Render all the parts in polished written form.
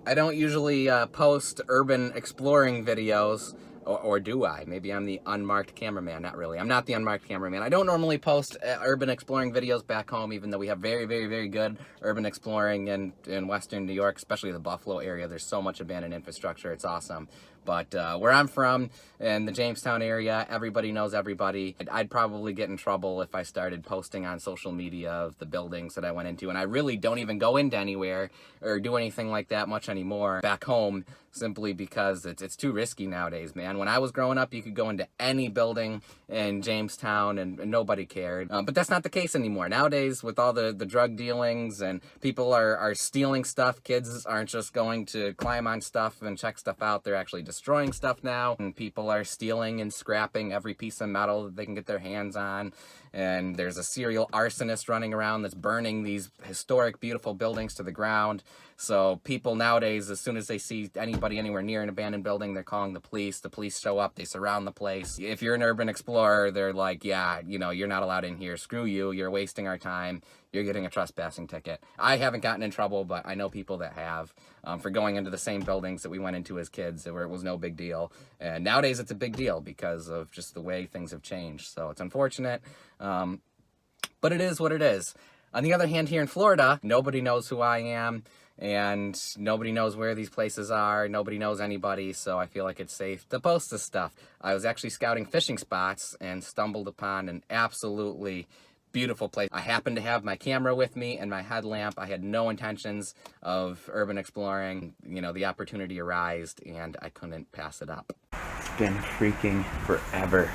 I don't usually post urban exploring videos, or do I? Maybe I'm the unmarked cameraman. Not really. I'm not the unmarked cameraman. I don't normally post urban exploring videos back home, even though we have very, very, very good urban exploring in Western New York, especially the Buffalo area. There's so much abandoned infrastructure. It's awesome. But where I'm from, in the Jamestown area, everybody knows everybody. I'd probably get in trouble if I started posting on social media of the buildings that I went into. And I really don't even go into anywhere or do anything like that much anymore back home, simply because it's too risky nowadays, man. When I was growing up, you could go into any building in Jamestown and nobody cared. But that's not the case anymore. Nowadays, with all the drug dealings and people are stealing stuff, kids aren't just going to climb on stuff and check stuff out. They're actually destroying stuff now. And people are stealing and scrapping every piece of metal that they can get their hands on. And there's a serial arsonist running around that's burning these historic, beautiful buildings to the ground. So people nowadays, as soon as they see anybody anywhere near an abandoned building, they're calling the police. The police show up, they surround the place. If you're an urban explorer, they're like, yeah, you know, you're not allowed in here. Screw you, you're wasting our time. You're getting a trespassing ticket. I haven't gotten in trouble, but I know people that have, for going into the same buildings that we went into as kids, where it was no big deal. And nowadays it's a big deal because of just the way things have changed. So it's unfortunate, but it is what it is. On the other hand, here in Florida, nobody knows who I am, and nobody knows where these places are. Nobody knows anybody, so I feel like it's safe to post this stuff. I was actually scouting fishing spots and stumbled upon an absolutely beautiful place. I happened to have my camera with me and my headlamp. I had no intentions of urban exploring. You know, the opportunity arose and I couldn't pass it up. It's been freaking forever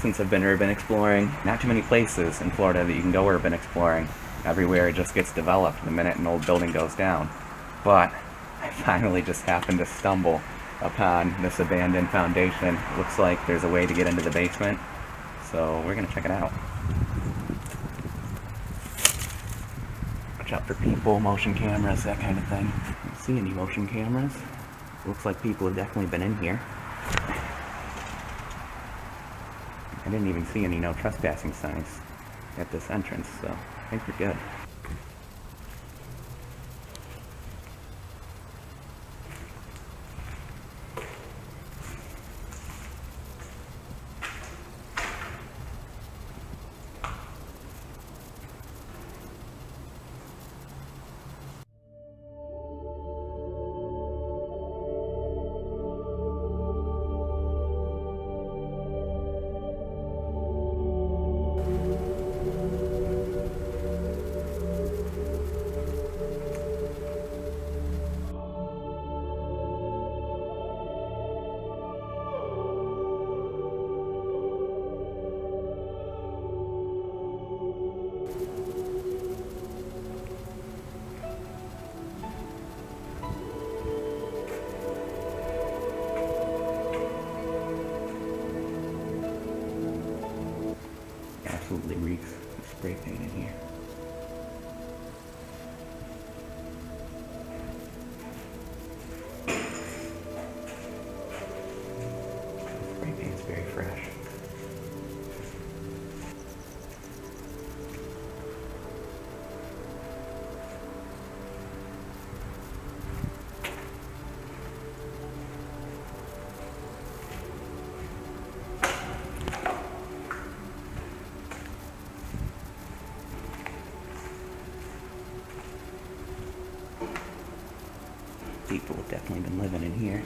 since I've been urban exploring. Not too many places in Florida that you can go urban exploring. Everywhere it just gets developed the minute an old building goes down. But I finally just happened to stumble upon this abandoned foundation. It looks like there's a way to get into the basement, so we're gonna check it out. Watch out for people, motion cameras, that kind of thing. I don't see any motion cameras. Looks like people have definitely been in here. I didn't even see any no trespassing signs at this entrance, so I think we're good. Absolutely reeks of spray paint in here. Spray paint's very fresh. People have definitely been living in here.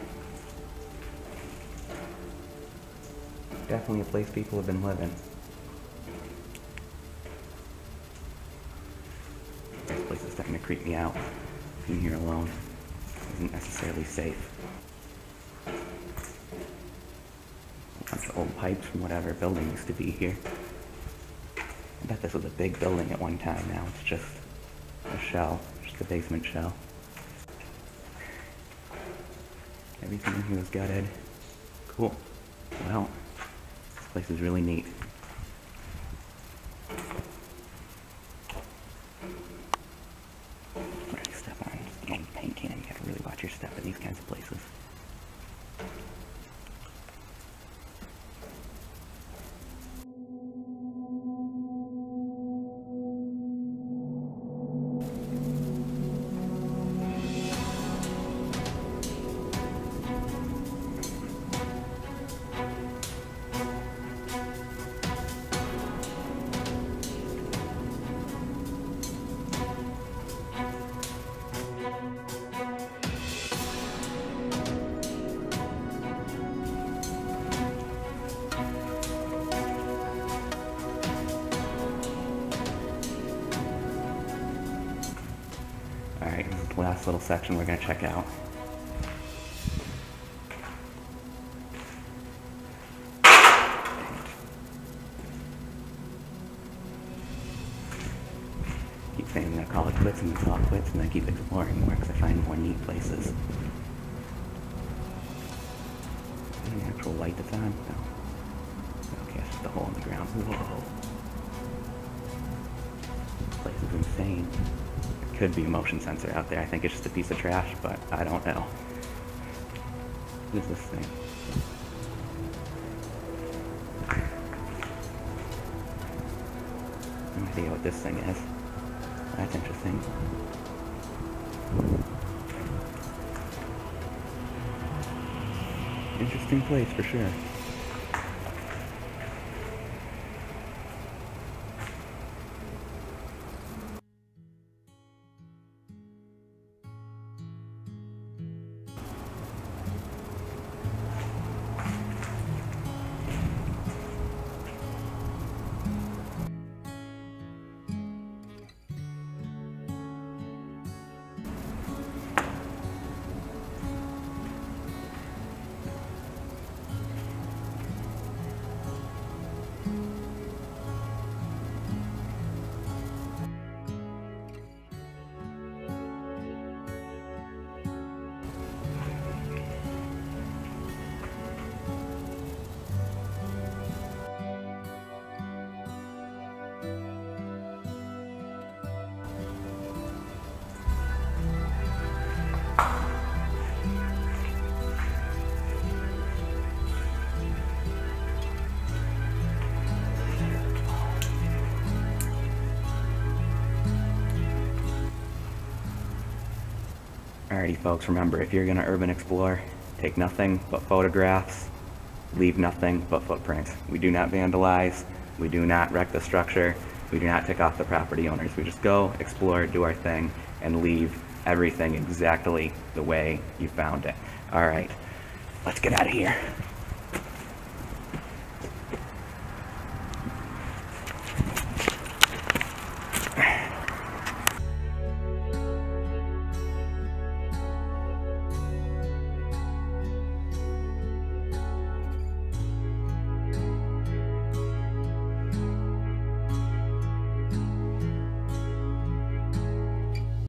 Definitely a place people have been living. This place is starting to creep me out. Being here alone isn't necessarily safe. A bunch of old pipes from whatever building used to be here. I bet this was a big building at one time. Now it's just a shell, just a basement shell. Everything in here was gutted. Cool. Well, this place is really neat. Where do you step on? Just an old paint can. You gotta really watch your step in these kinds of places. next little section we're going to check out. Keep saying I'm going to call it quits and then call it quits, and then keep exploring more because I find more neat places. Any actual light that's on? No. Okay, it's just a hole in the ground. Whoa. This place is insane. It could be a motion sensor out there. I think it's just a piece of trash, but I don't know. What is this thing? No idea what this thing is. That's interesting. Interesting place for sure. Alrighty folks, remember, if you're going to urban explore, take nothing but photographs, leave nothing but footprints. We do not vandalize, we do not wreck the structure, we do not tick off the property owners. We just go, explore, do our thing, and leave everything exactly the way you found it. Alright, let's get out of here.